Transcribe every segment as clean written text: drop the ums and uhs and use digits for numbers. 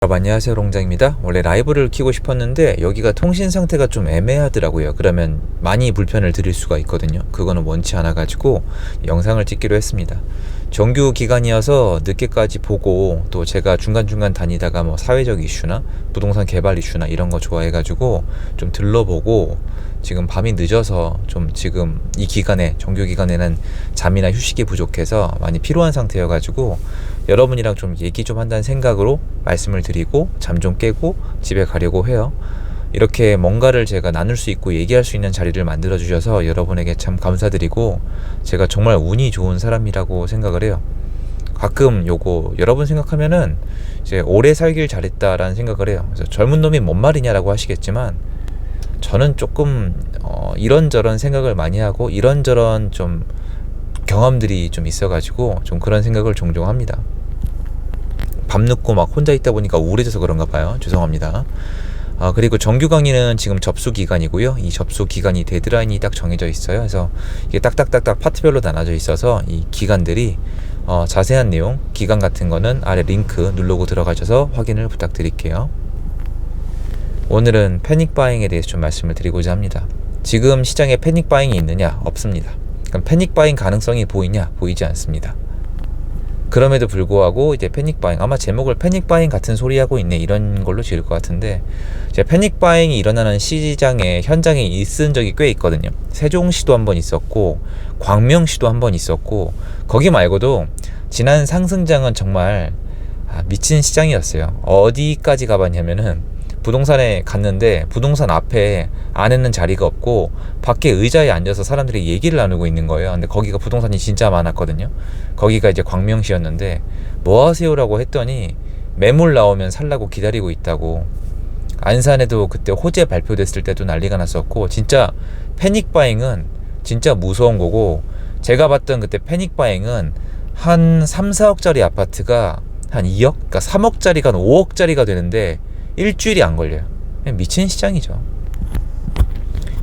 여러분 안녕하세요, 롱장입니다. 원래 라이브를 켜고 싶었는데 여기가 통신 상태가 좀 애매하더라고요. 그러면 많이 불편을 드릴 수가 있거든요. 그거는 원치 않아 가지고 영상을 찍기로 했습니다. 정규 기간이어서 늦게까지 보고, 또 제가 중간중간 다니다가 뭐 사회적 이슈나 부동산 개발 이슈나 이런 거 좋아해 가지고 좀 들러보고, 지금 밤이 늦어서 좀 지금 이 기간에, 정규 기간에는 잠이나 휴식이 부족해서 많이 피로한 상태여 가지고 여러분이랑 좀 얘기 좀 한다는 생각으로 말씀을 드리고 잠 좀 깨고 집에 가려고 해요. 이렇게 뭔가를 제가 나눌 수 있고 얘기할 수 있는 자리를 만들어 주셔서 여러분에게 참 감사드리고, 제가 정말 운이 좋은 사람이라고 생각을 해요. 가끔 요거 여러분 생각하면은 이제 오래 살길 잘했다라는 생각을 해요. 그래서 젊은 놈이 뭔 말이냐라고 하시겠지만, 저는 조금 이런저런 생각을 많이 하고 이런저런 좀 경험들이 좀 있어가지고 좀 그런 생각을 종종 합니다. 밤늦고 막 혼자 있다 보니까 우울해져서 그런가 봐요. 죄송합니다. 그리고 정규 강의는 지금 접수 기간이고요. 이 접수 기간이 데드라인이 딱 정해져 있어요. 그래서 이게 딱딱딱딱 파트별로 나눠져 있어서 이 기간들이 자세한 내용, 기간 같은 거는 아래 링크 누르고 들어가셔서 확인을 부탁드릴게요. 오늘은 패닉 바잉에 대해서 좀 말씀을 드리고자 합니다. 지금 시장에 패닉 바잉이 있느냐? 없습니다. 그럼 패닉 바잉 가능성이 보이냐? 보이지 않습니다. 그럼에도 불구하고 이제 패닉 바잉, 아마 제목을 패닉 바잉 같은 소리 하고 있네 이런 걸로 지을 것 같은데, 이제 패닉 바잉이 일어나는 시장에 현장에 있은 적이 꽤 있거든요. 세종시도 한번 있었고 광명시도 한번 있었고, 거기 말고도 지난 상승장은 정말 미친 시장이었어요. 어디까지 가봤냐면은 부동산에 갔는데 부동산 앞에 안에는 자리가 없고 밖에 의자에 앉아서 사람들이 얘기를 나누고 있는 거예요. 근데 거기가 부동산이 진짜 많았거든요. 거기가 이제 광명시였는데, 뭐 하세요라고 했더니 매물 나오면 살라고 기다리고 있다고. 안산에도 그때 호재 발표됐을 때도 난리가 났었고, 진짜 패닉 바잉은 진짜 무서운 거고, 제가 봤던 그때 패닉 바잉은 한 3, 4억짜리 아파트가 한 2억? 그러니까 3억짜리가 한 5억짜리가 되는데 일주일이 안 걸려요. 그냥 미친 시장이죠.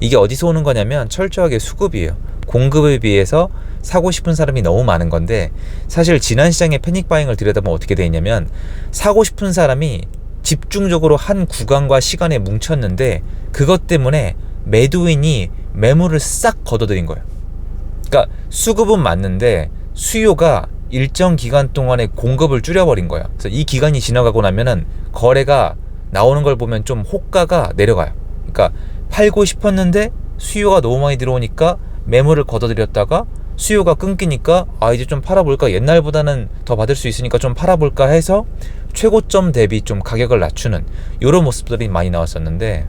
이게 어디서 오는 거냐면 철저하게 수급이에요. 공급에 비해서 사고 싶은 사람이 너무 많은 건데, 사실 지난 시장의 패닉 바잉을 들여다보면 어떻게 돼 있냐면, 사고 싶은 사람이 집중적으로 한 구간과 시간에 뭉쳤는데 그것 때문에 매도인이 매물을 싹 걷어들인 거예요. 그러니까 수급은 맞는데 수요가 일정 기간 동안에 공급을 줄여버린 거예요. 그래서 이 기간이 지나가고 나면은 거래가 나오는 걸 보면 좀 호가가 내려가요. 그러니까 팔고 싶었는데 수요가 너무 많이 들어오니까 매물을 걷어들였다가 수요가 끊기니까 이제 좀 팔아볼까, 옛날보다는 더 받을 수 있으니까 좀 팔아볼까 해서 최고점 대비 좀 가격을 낮추는 이런 모습들이 많이 나왔었는데,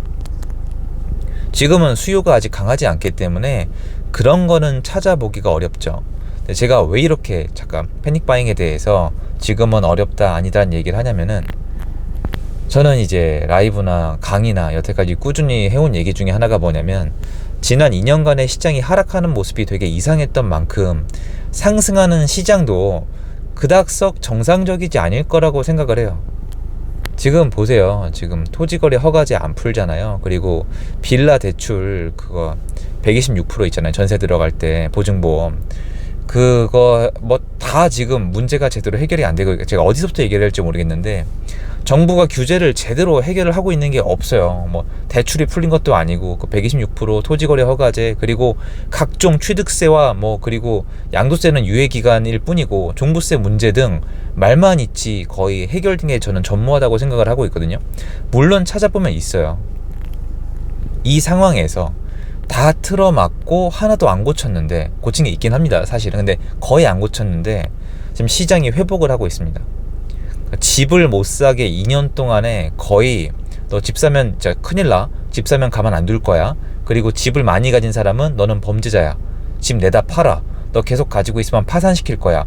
지금은 수요가 아직 강하지 않기 때문에 그런 거는 찾아보기가 어렵죠. 근데 제가 왜 이렇게 잠깐 패닉 바잉에 대해서 지금은 어렵다 아니다라는 얘기를 하냐면은, 저는 이제 라이브나 강의나 여태까지 꾸준히 해온 얘기 중에 하나가 뭐냐면, 지난 2년간의 시장이 하락하는 모습이 되게 이상했던 만큼 상승하는 시장도 그닥 썩 정상적이지 않을 거라고 생각을 해요. 지금 보세요. 지금 토지거래 허가제 안 풀잖아요. 그리고 빌라 대출 그거 126% 있잖아요. 전세 들어갈 때 보증보험. 그거 뭐 다 지금 문제가 제대로 해결이 안 되고, 제가 어디서부터 얘기를 할지 모르겠는데 정부가 규제를 제대로 해결을 하고 있는 게 없어요. 뭐 대출이 풀린 것도 아니고, 그 126% 토지거래 허가제, 그리고 각종 취득세와 뭐 그리고 양도세는 유예 기간일 뿐이고 종부세 문제 등 말만 있지 거의 해결된 게 저는 전무하다고 생각을 하고 있거든요. 물론 찾아보면 있어요. 이 상황에서 다 틀어막고 하나도 안 고쳤는데, 고친 게 있긴 합니다 사실은. 근데 거의 안 고쳤는데 지금 시장이 회복을 하고 있습니다. 집을 못 사게 2년 동안에 거의, 너 집 사면 진짜 큰일 나, 집 사면 가만 안 둘 거야, 그리고 집을 많이 가진 사람은 너는 범죄자야, 집 내다 팔아, 너 계속 가지고 있으면 파산시킬 거야,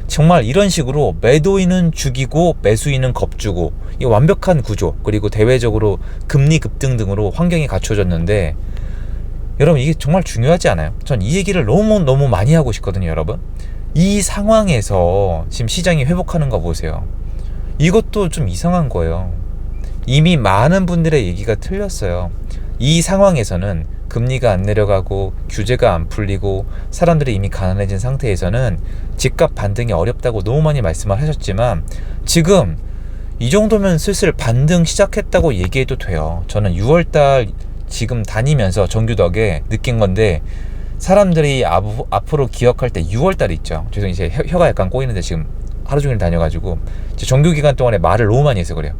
정말 이런 식으로 매도인은 죽이고 매수인은 겁주고, 이 완벽한 구조, 그리고 대외적으로 금리 급등 등으로 환경이 갖춰졌는데, 여러분 이게 정말 중요하지 않아요? 전 이 얘기를 너무 많이 하고 싶거든요. 여러분, 이 상황에서 지금 시장이 회복하는 거 보세요. 이것도 좀 이상한 거예요. 이미 많은 분들의 얘기가 틀렸어요. 이 상황에서는 금리가 안 내려가고 규제가 안 풀리고 사람들이 이미 가난해진 상태에서는 집값 반등이 어렵다고 너무 많이 말씀을 하셨지만, 지금 이 정도면 슬슬 반등 시작했다고 얘기해도 돼요. 저는 6월달 지금 다니면서 정규덕에 느낀 건데, 사람들이 앞으로 기억할 때 6월달 있죠. 죄송해요, 이제 혀가 약간 꼬이는데 지금 하루 종일 다녀가지고 정규 기간 동안에 말을 너무 많이 해서 그래요.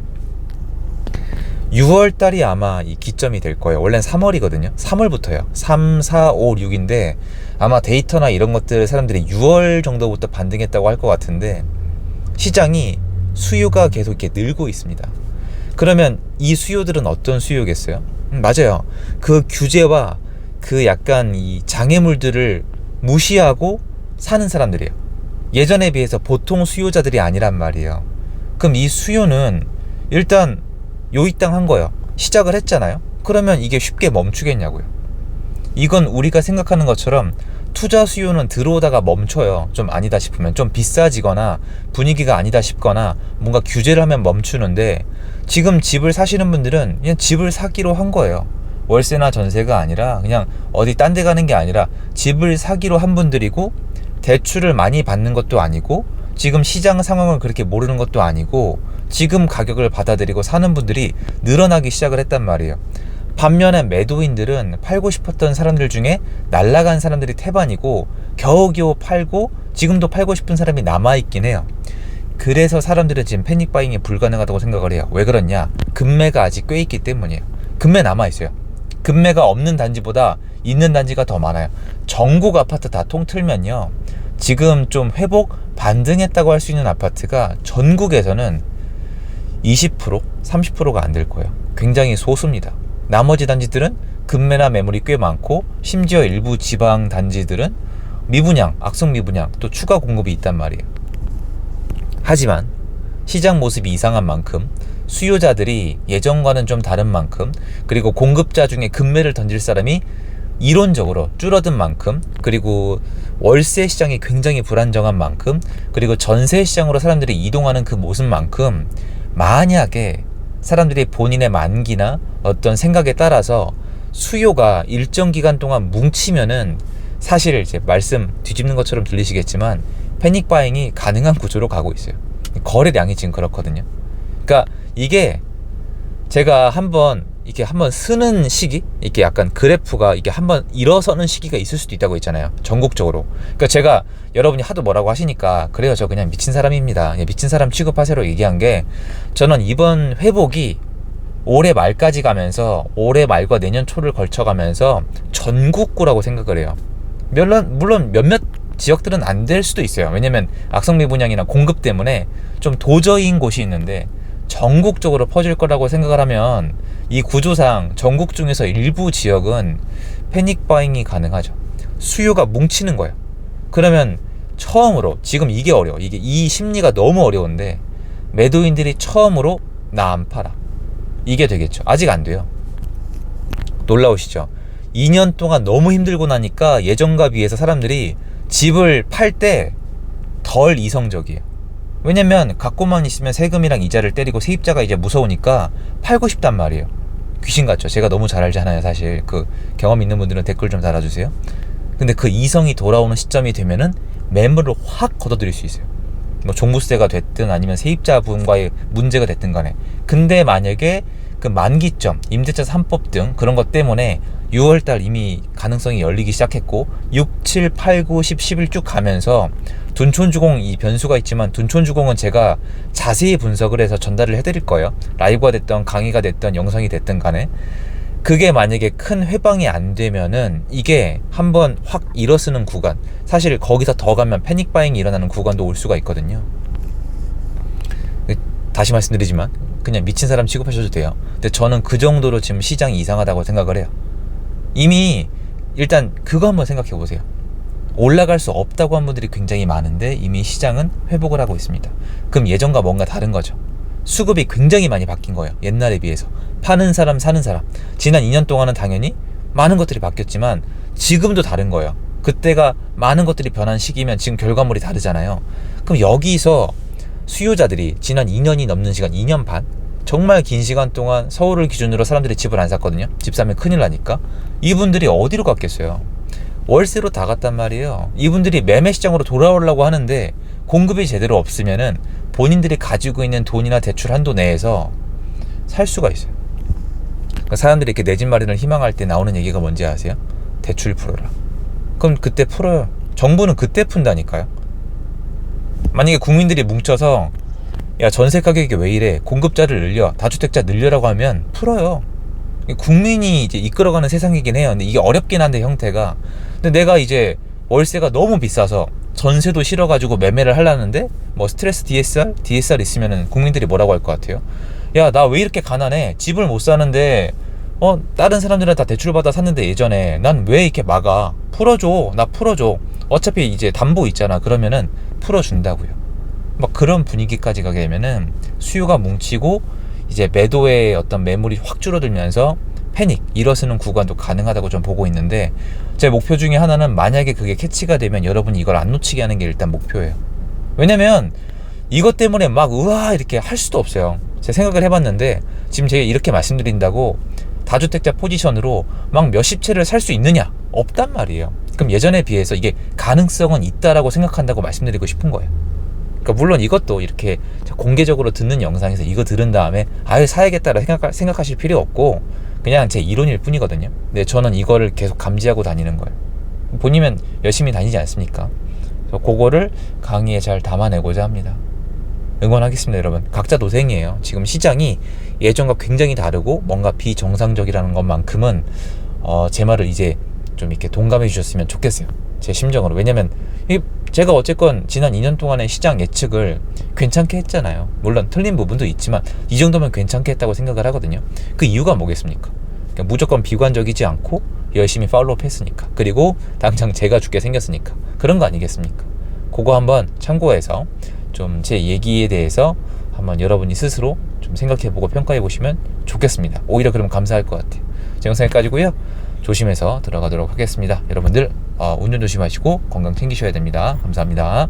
6월달이 아마 이 기점이 될 거예요. 원래는 3월이거든요. 3월부터요. 3, 4, 5, 6인데 아마 데이터나 이런 것들 사람들이 6월 정도부터 반등했다고 할 것 같은데, 시장이 수요가 계속 이렇게 늘고 있습니다. 그러면 이 수요들은 어떤 수요겠어요? 맞아요. 그 규제와 그 약간 이 장애물들을 무시하고 사는 사람들이에요. 예전에 비해서 보통 수요자들이 아니란 말이에요. 그럼 이 수요는 일단 요입당한 거예요. 시작을 했잖아요. 그러면 이게 쉽게 멈추겠냐고요. 이건 우리가 생각하는 것처럼 투자 수요는 들어오다가 멈춰요. 좀 아니다 싶으면, 좀 비싸지거나 분위기가 아니다 싶거나 뭔가 규제를 하면 멈추는데, 지금 집을 사시는 분들은 그냥 집을 사기로 한 거예요. 월세나 전세가 아니라 그냥 어디 딴 데 가는 게 아니라 집을 사기로 한 분들이고, 대출을 많이 받는 것도 아니고, 지금 시장 상황을 그렇게 모르는 것도 아니고, 지금 가격을 받아들이고 사는 분들이 늘어나기 시작을 했단 말이에요. 반면에 매도인들은 팔고 싶었던 사람들 중에 날라간 사람들이 태반이고, 겨우겨우 팔고 지금도 팔고 싶은 사람이 남아있긴 해요. 그래서 사람들은 지금 패닉바잉이 불가능하다고 생각을 해요. 왜 그러냐? 금매가 아직 꽤 있기 때문이에요. 금매 남아있어요. 금매가 없는 단지보다 있는 단지가 더 많아요. 전국 아파트 다 통틀면요, 지금 좀 회복 반등했다고 할 수 있는 아파트가 전국에서는 20%, 30%가 안 될 거예요. 굉장히 소수입니다. 나머지 단지들은 금매나 매물이 꽤 많고, 심지어 일부 지방 단지들은 미분양, 악성 미분양, 또 추가 공급이 있단 말이에요. 하지만 시장 모습이 이상한 만큼, 수요자들이 예전과는 좀 다른 만큼, 그리고 공급자 중에 금매를 던질 사람이 이론적으로 줄어든 만큼, 그리고 월세 시장이 굉장히 불안정한 만큼, 그리고 전세 시장으로 사람들이 이동하는 그 모습만큼, 만약에 사람들이 본인의 만기나 어떤 생각에 따라서 수요가 일정 기간 동안 뭉치면은, 사실 이제 말씀 뒤집는 것처럼 들리시겠지만 패닉바잉이 가능한 구조로 가고 있어요. 거래량이 지금 그렇거든요. 그러니까 이게 제가 한번 쓰는 시기, 이렇게 약간 그래프가 이게 한번 일어서는 시기가 있을 수도 있다고 했잖아요. 전국적으로. 그러니까 제가, 여러분이 하도 뭐라고 하시니까 그래요, 저 그냥 미친 사람입니다, 미친 사람 취급하세요 얘기한 게, 저는 이번 회복이 올해 말까지 가면서, 올해 말과 내년 초를 걸쳐가면서 전국구라고 생각을 해요. 물론 몇몇 지역들은 안 될 수도 있어요. 왜냐면 악성미 분양이나 공급 때문에 좀 도저히인 곳이 있는데, 전국적으로 퍼질 거라고 생각을 하면 이 구조상 전국 중에서 일부 지역은 패닉바잉이 가능하죠. 수요가 뭉치는 거예요. 그러면 처음으로, 지금 이게 어려워. 이 심리가 너무 어려운데, 매도인들이 처음으로 나 안 팔아, 이게 되겠죠. 아직 안 돼요. 놀라우시죠? 2년 동안 너무 힘들고 나니까 예전과 비해서 사람들이 집을 팔 때 덜 이성적이에요. 왜냐면 갖고만 있으면 세금이랑 이자를 때리고 세입자가 이제 무서우니까 팔고 싶단 말이에요. 귀신 같죠? 제가 너무 잘 알잖아요. 사실 그 경험 있는 분들은 댓글 좀 달아주세요. 근데 그 이성이 돌아오는 시점이 되면은 매물을 확 걷어들일 수 있어요. 뭐 종부세가 됐든 아니면 세입자분과의 문제가 됐든 간에. 근데 만약에 그 만기점, 임대차 3법 등 그런 것 때문에 6월달 이미 가능성이 열리기 시작했고, 6, 7, 8, 9, 10, 11 쭉 가면서 둔촌주공 이 변수가 있지만, 둔촌주공은 제가 자세히 분석을 해서 전달을 해드릴 거예요. 라이브가 됐던 강의가 됐던 영상이 됐든 간에. 그게 만약에 큰 회방이 안 되면은 이게 한번 확 일어서는 구간, 사실 거기서 더 가면 패닉바잉이 일어나는 구간도 올 수가 있거든요. 다시 말씀드리지만 그냥 미친 사람 취급하셔도 돼요. 근데 저는 그 정도로 지금 시장이 이상하다고 생각을 해요. 이미 일단 그거 한번 생각해 보세요. 올라갈 수 없다고 한 분들이 굉장히 많은데 이미 시장은 회복을 하고 있습니다. 그럼 예전과 뭔가 다른 거죠. 수급이 굉장히 많이 바뀐 거예요. 옛날에 비해서. 파는 사람, 사는 사람. 지난 2년 동안은 당연히 많은 것들이 바뀌었지만 지금도 다른 거예요. 그때가 많은 것들이 변한 시기면 지금 결과물이 다르잖아요. 그럼 여기서 수요자들이 지난 2년이 넘는 시간, 2년 반? 정말 긴 시간 동안 서울을 기준으로 사람들이 집을 안 샀거든요. 집 사면 큰일 나니까. 이분들이 어디로 갔겠어요? 월세로 다 갔단 말이에요. 이분들이 매매 시장으로 돌아오려고 하는데 공급이 제대로 없으면은 본인들이 가지고 있는 돈이나 대출 한도 내에서 살 수가 있어요. 그러니까 사람들이 이렇게 내 집 마련을 희망할 때 나오는 얘기가 뭔지 아세요? 대출 풀어라. 그럼 그때 풀어요. 정부는 그때 푼다니까요. 만약에 국민들이 뭉쳐서 야, 전세 가격이 왜 이래? 공급자를 늘려, 다주택자 늘려라고 하면 풀어요. 국민이 이제 이끌어가는 세상이긴 해요. 근데 이게 어렵긴 한데, 형태가. 근데 내가 이제 월세가 너무 비싸서 전세도 싫어가지고 매매를 하려는데 뭐 스트레스 DSR 있으면은 국민들이 뭐라고 할 것 같아요? 야, 나 왜 이렇게 가난해? 집을 못 사는데 다른 사람들은 다 대출받아 샀는데 예전에 난 왜 이렇게 막아? 풀어줘. 나 풀어줘. 어차피 이제 담보 있잖아. 그러면은 풀어준다고요. 막 그런 분위기까지 가게 되면은 수요가 뭉치고 이제 매도의 어떤 매물이 확 줄어들면서 패닉, 일어서는 구간도 가능하다고 좀 보고 있는데, 제 목표 중에 하나는 만약에 그게 캐치가 되면 여러분이 이걸 안 놓치게 하는 게 일단 목표예요. 왜냐면 이것 때문에 막 우와 이렇게 할 수도 없어요. 제가 생각을 해봤는데 지금 제가 이렇게 말씀드린다고 다주택자 포지션으로 막 몇십 채를 살 수 있느냐? 없단 말이에요. 그럼 예전에 비해서 이게 가능성은 있다라고 생각한다고 말씀드리고 싶은 거예요. 그러니까 물론 이것도 이렇게 공개적으로 듣는 영상에서 이거 들은 다음에 아유 사야겠다라 생각하실 필요 없고 그냥 제 이론일 뿐이거든요. 근데 저는 이거를 계속 감지하고 다니는 거예요. 본인은 열심히 다니지 않습니까? 그래서 그거를 강의에 잘 담아내고자 합니다. 응원하겠습니다, 여러분. 각자 도생이에요. 지금 시장이 예전과 굉장히 다르고 뭔가 비정상적이라는 것만큼은 제 말을 이제 좀 이렇게 동감해 주셨으면 좋겠어요. 제 심정으로. 왜냐면 제가 어쨌건 지난 2년 동안의 시장 예측을 괜찮게 했잖아요. 물론 틀린 부분도 있지만 이 정도면 괜찮게 했다고 생각을 하거든요. 그 이유가 뭐겠습니까? 그러니까 무조건 비관적이지 않고 열심히 팔로우 했으니까. 그리고 당장 제가 죽게 생겼으니까. 그런 거 아니겠습니까? 그거 한번 참고해서 좀 제 얘기에 대해서 한번 여러분이 스스로 좀 생각해보고 평가해보시면 좋겠습니다. 오히려 그러면 감사할 것 같아요. 제 영상 여기까지고요. 조심해서 들어가도록 하겠습니다. 여러분들 운전 조심하시고 건강 챙기셔야 됩니다. 감사합니다.